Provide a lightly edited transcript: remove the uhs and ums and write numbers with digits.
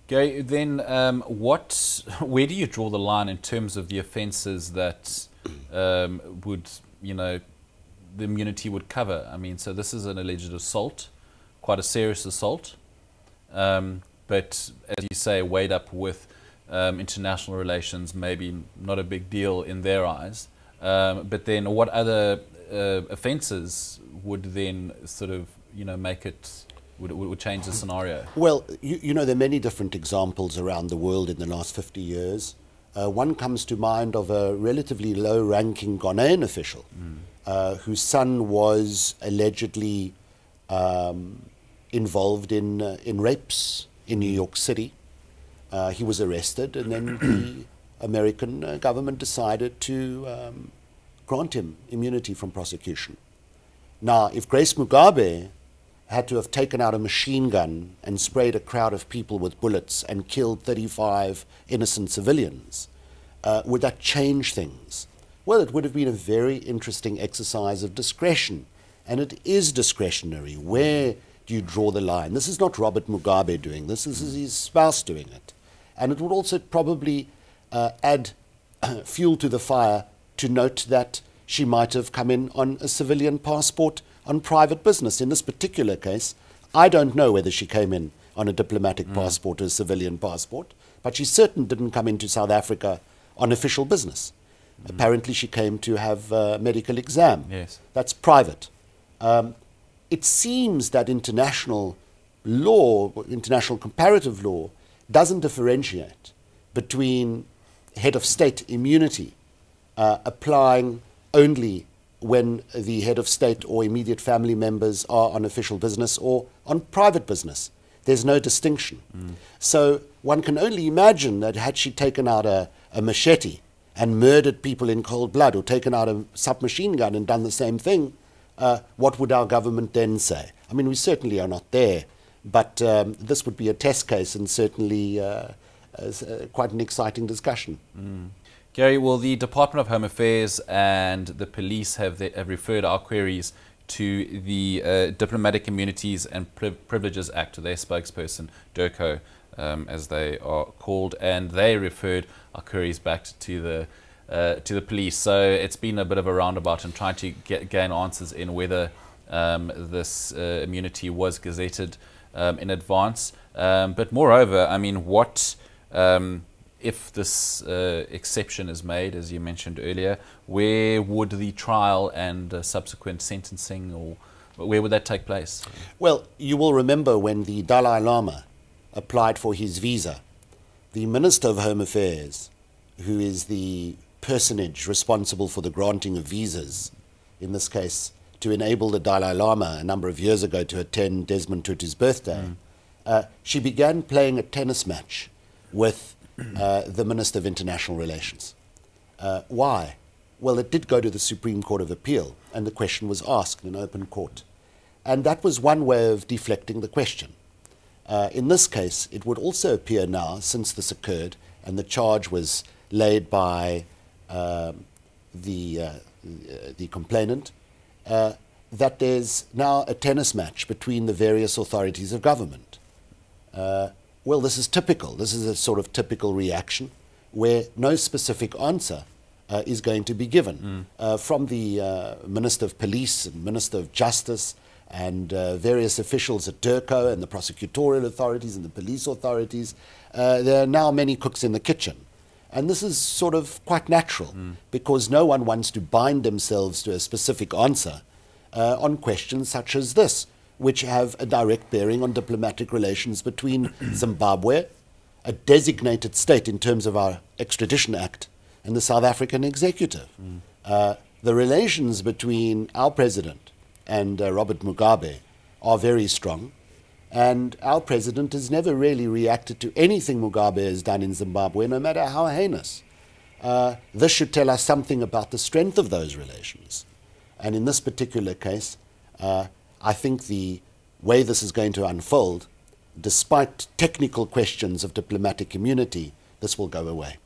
Gary, then where do you draw the line in terms of the offences that would, the immunity would cover? I mean, so this is an alleged assault, quite a serious assault, but as you say, weighed up with international relations, maybe not a big deal in their eyes. But then what other offences would then sort of, make it, would change the scenario? Well, there are many different examples around the world in the last 50 years. One comes to mind of a relatively low-ranking Ghanaian official whose son was allegedly involved in rapes in New York City. He was arrested, and then the American government decided to grant him immunity from prosecution. Now, if Grace Mugabe had to have taken out a machine gun and sprayed a crowd of people with bullets and killed 35 innocent civilians, would that change things? Well, it would have been a very interesting exercise of discretion, and it is discretionary. Where do you draw the line? This is not Robert Mugabe doing this, this is his spouse doing it. And it would also probably add fuel to the fire to note that she might have come in on a civilian passport on private business. In this particular case, I don't know whether she came in on a diplomatic passport or a civilian passport, but she certainly didn't come into South Africa on official business. Apparently she came to have a medical exam. Yes. That's private. It seems that international law, international comparative law, doesn't differentiate between head of state immunity applying only when the head of state or immediate family members are on official business or on private business. There's no distinction. So one can only imagine that had she taken out a machete and murdered people in cold blood, or taken out a submachine gun and done the same thing, what would our government then say? I mean, we certainly are not there, but this would be a test case and certainly quite an exciting discussion. Gary, well, the Department of Home Affairs and the police have referred our queries to the Diplomatic Immunities and Privileges Act, their spokesperson, DIRCO, as they are called, and they referred our queries back to the police. So it's been a bit of a roundabout in trying to gain answers in whether this immunity was gazetted in advance. But moreover, I mean, what if this exception is made, as you mentioned earlier, where would the trial and subsequent sentencing, or where would that take place? Well, you will remember when the Dalai Lama applied for his visa, the Minister of Home Affairs, who is the personage responsible for the granting of visas, in this case, to enable the Dalai Lama a number of years ago to attend Desmond Tutu's birthday, she began playing a tennis match with the Minister of International Relations. Why? Well, it did go to the Supreme Court of Appeal, and the question was asked in open court. And that was one way of deflecting the question. In this case, it would also appear now, since this occurred, and the charge was laid by the complainant, that there's now a tennis match between the various authorities of government. Well, this is typical. This is a sort of typical reaction where no specific answer is going to be given. From the Minister of Police and Minister of Justice and various officials at DIRCO and the prosecutorial authorities and the police authorities, there are now many cooks in the kitchen. And this is sort of quite natural because no one wants to bind themselves to a specific answer on questions such as this, which have a direct bearing on diplomatic relations between Zimbabwe, a designated state in terms of our Extradition Act, and the South African executive. The relations between our president and Robert Mugabe are very strong, and our president has never really reacted to anything Mugabe has done in Zimbabwe, no matter how heinous. This should tell us something about the strength of those relations. And in this particular case, I think the way this is going to unfold, despite technical questions of diplomatic immunity, this will go away.